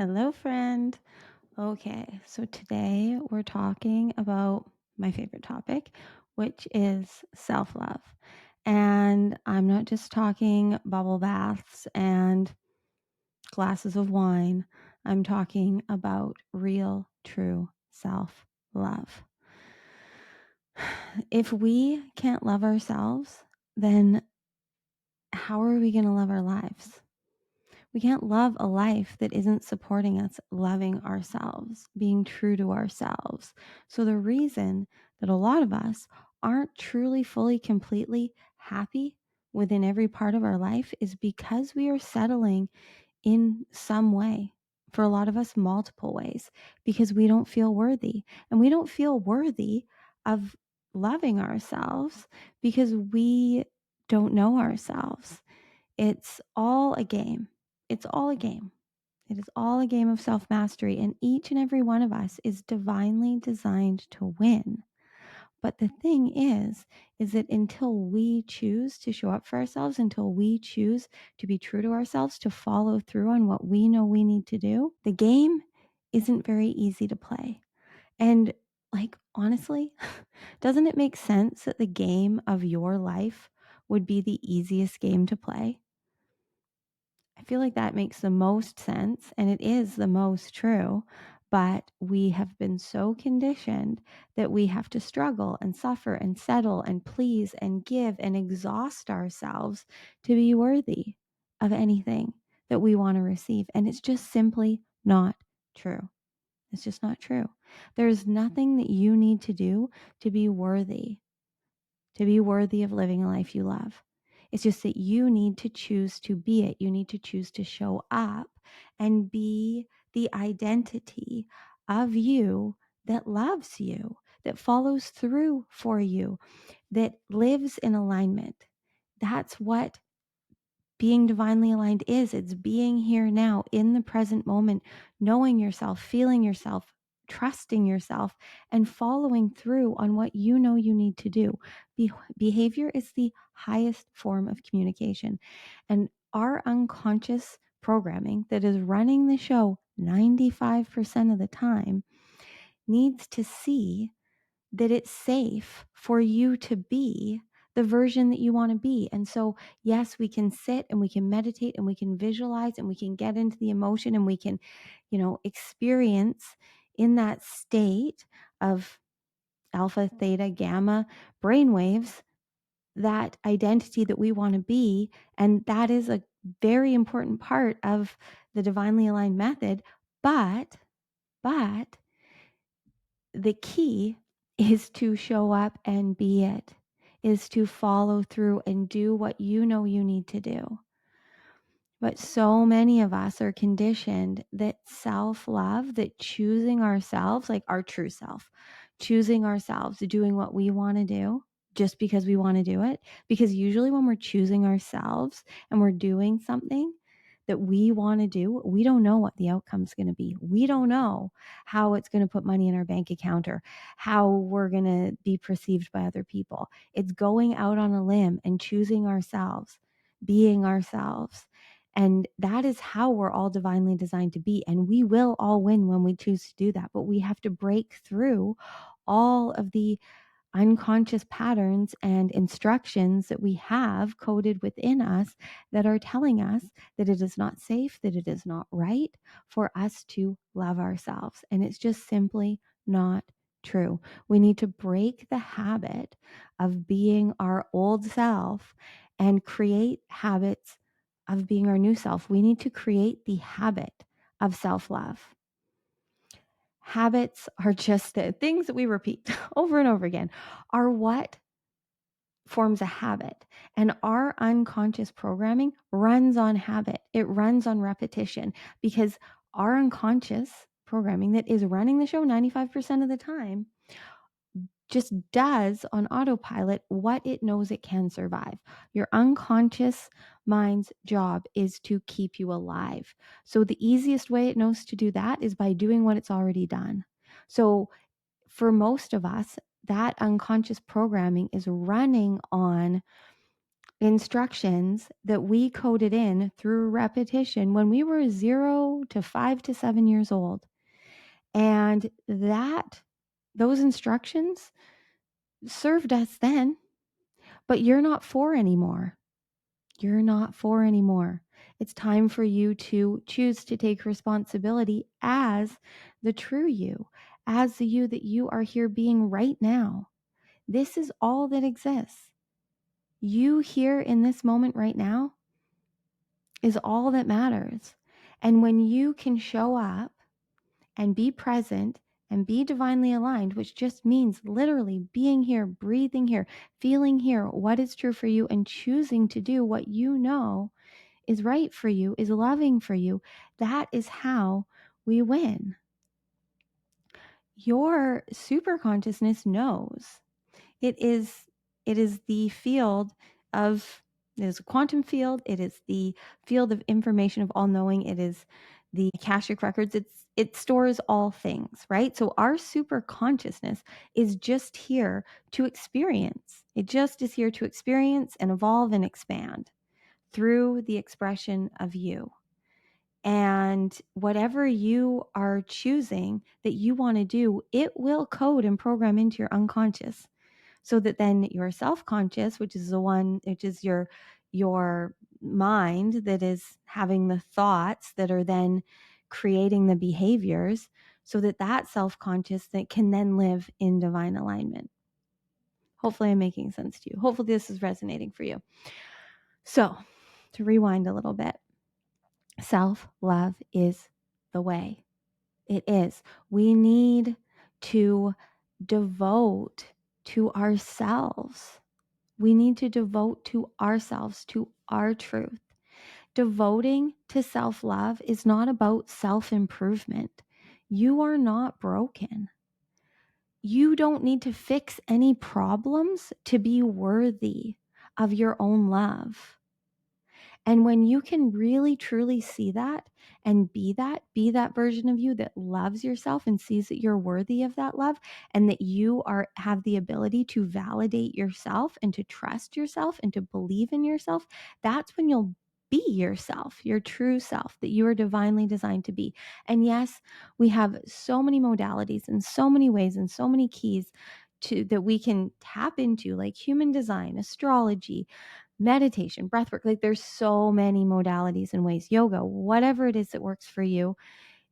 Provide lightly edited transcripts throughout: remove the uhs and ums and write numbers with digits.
Hello, friend. Okay, so today we're talking about my favorite topic, which is self love. And I'm not just talking bubble baths and glasses of wine, I'm talking about real, true self love. If we can't love ourselves, then how are we going to love our lives? We can't love a life that isn't supporting us loving ourselves, being true to ourselves. So, the reason that a lot of us aren't truly, fully, completely happy within every part of our life is because we are settling in some way. For a lot of us, multiple ways, because we don't feel worthy. And we don't feel worthy of loving ourselves because we don't know ourselves. It's all a game. It's all a game. It is all a game of self mastery, and each and every one of us is divinely designed to win. But the thing is that until we choose to show up for ourselves, until we choose to be true to ourselves, to follow through on what we know we need to do, the game isn't very easy to play. And honestly, doesn't it make sense that the game of your life would be the easiest game to play? I feel like that makes the most sense and it is the most true. But we have been so conditioned that we have to struggle and suffer and settle and please and give and exhaust ourselves to be worthy of anything that we want to receive. And it's just simply not true. It's just not true. There's nothing that you need to do to be worthy of living a life you love. It's just that you need to choose to be it. You need to choose to show up and be the identity of you that loves you, that follows through for you, that lives in alignment. That's what being divinely aligned is. It's being here now in the present moment, knowing yourself, feeling yourself, trusting yourself, and following through on what you know you need to do. Behavior is the highest form of communication. And our unconscious programming that is running the show 95% of the time needs to see that it's safe for you to be the version that you want to be. And so, yes, we can sit and we can meditate and we can visualize and we can get into the emotion and we can, experience in that state of alpha, theta, gamma brainwaves that identity that we want to be. And that is a very important part of the divinely aligned method. But the key is to show up and be it, is to follow through and do what you know you need to do. But so many of us are conditioned that self love, that choosing ourselves, like our true self, choosing ourselves, doing what we want to do just because we want to do it. Because usually when we're choosing ourselves and we're doing something that we want to do, we don't know what the outcome's going to be. We don't know how it's going to put money in our bank account or how we're going to be perceived by other people. It's going out on a limb and choosing ourselves, being ourselves. And that is how we're all divinely designed to be. And we will all win when we choose to do that. But we have to break through all of the unconscious patterns and instructions that we have coded within us that are telling us that it is not safe, that it is not right for us to love ourselves. And it's just simply not true. We need to break the habit of being our old self and create habits of being our new self. We need to create the habit of self love. Habits are just the things that we repeat over and over again, are what forms a habit. And our unconscious programming runs on habit, it runs on repetition because our unconscious programming that is running the show 95% of the time just does on autopilot what it knows it can survive. Your unconscious mind's job is to keep you alive. So the easiest way it knows to do that is by doing what it's already done. So for most of us, that unconscious programming is running on instructions that we coded in through repetition when we were 0 to 5 to 7 years old. And those instructions served us then, but you're not 4 anymore. You're not 4 anymore. It's time for you to choose to take responsibility as the true you, as the you that you are here being right now. This is all that exists. You here in this moment right now is all that matters. And when you can show up and be present and be divinely aligned, which just means literally being here, breathing here, feeling here, what is true for you, and choosing to do what you know is right for you, is loving for you, that is how we win. Your super consciousness knows. It is the field of, it is a quantum field. It is the field of information of all knowing. It is the Akashic records. It stores all things, right? So our super consciousness is just here to experience. It just is here to experience and evolve and expand through the expression of you. And whatever you are choosing that you want to do, it will code and program into your unconscious, so that then your self-conscious, which is your mind that is having the thoughts that are then creating the behaviors, so that self-conscious that can then live in divine alignment. Hopefully I'm making sense to you. Hopefully this is resonating for you. So to rewind a little bit, self-love is the way. It is. We need to devote to ourselves. We need to devote to ourselves, to our truth. Devoting to self-love is not about self-improvement. You are not broken. You don't need to fix any problems to be worthy of your own love. And when you can really truly see that and be that version of you that loves yourself and sees that you're worthy of that love, and that you have the ability to validate yourself and to trust yourself and to believe in yourself, that's when you'll be yourself, your true self that you are divinely designed to be. And yes, we have so many modalities and so many ways and so many keys that we can tap into, like human design, astrology, meditation, breath work. Like there's so many modalities and ways, yoga, whatever it is that works for you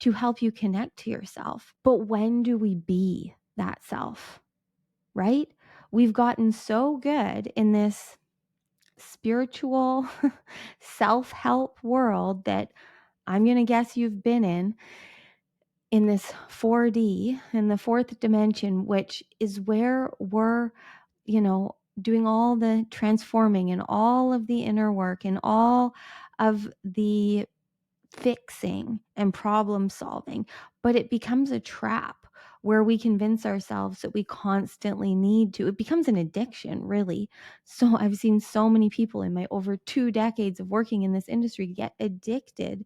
to help you connect to yourself. But when do we be that self, right? We've gotten so good in this spiritual self-help world that I'm going to guess you've been in this 4D, in the fourth dimension, which is where we're, doing all the transforming and all of the inner work and all of the fixing and problem solving. But it becomes a trap where we convince ourselves that we constantly need to. It becomes an addiction, really. So I've seen so many people in my over 2 decades of working in this industry get addicted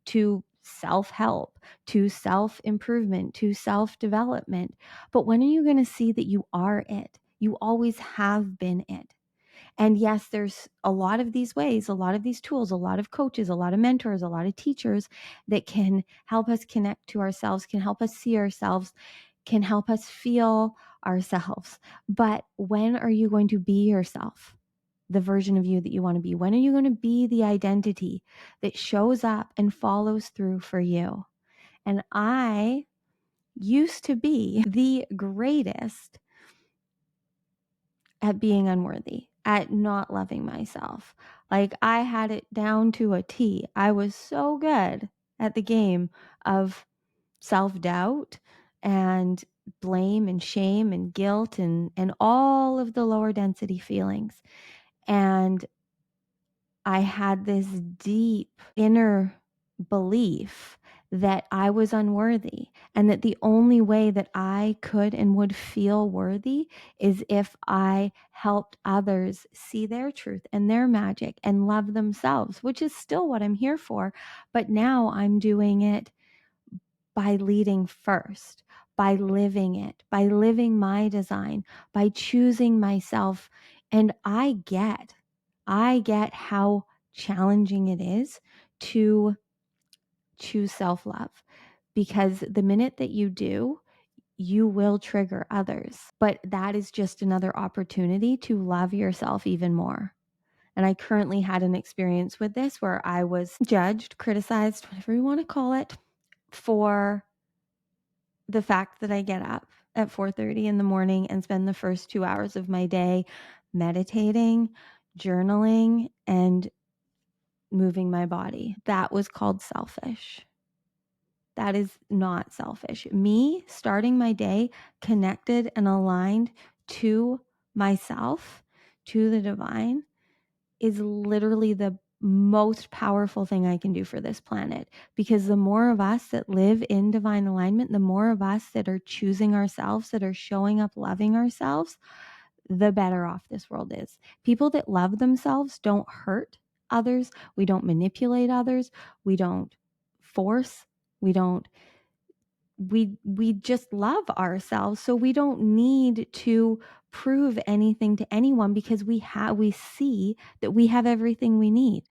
to self-help, to self-improvement, to self-development. But when are you going to see that you are it? You always have been it. And yes, there's a lot of these ways, a lot of these tools, a lot of coaches, a lot of mentors, a lot of teachers that can help us connect to ourselves, can help us see ourselves, can help us feel ourselves. But when are you going to be yourself? The version of you that you want to be? When are you going to be the identity that shows up and follows through for you? And I used to be the greatest at being unworthy, at not loving myself. Like I had it down to a T. I was so good at the game of self-doubt and blame and shame and guilt and all of the lower density feelings. And I had this deep inner belief that I was unworthy, and that the only way that I could and would feel worthy is if I helped others see their truth and their magic and love themselves, which is still what I'm here for. But now I'm doing it by leading first, by living it, by living my design, by choosing myself. And I I get how challenging it is to choose self-love, because the minute that you do, you will trigger others. But that is just another opportunity to love yourself even more. And I currently had an experience with this where I was judged, criticized, whatever you want to call it, for the fact that I get up at 4:30 in the morning and spend the first 2 hours of my day meditating, journaling, and moving my body. That was called selfish. That is not selfish. Me starting my day connected and aligned to myself, to the divine, is literally the most powerful thing I can do for this planet. Because the more of us that live in divine alignment, the more of us that are choosing ourselves, that are showing up, loving ourselves, the better off this world is. People that love themselves don't hurt others. We don't manipulate others. We don't force. We just love ourselves, so we don't need to prove anything to anyone, because we see that we have everything we need.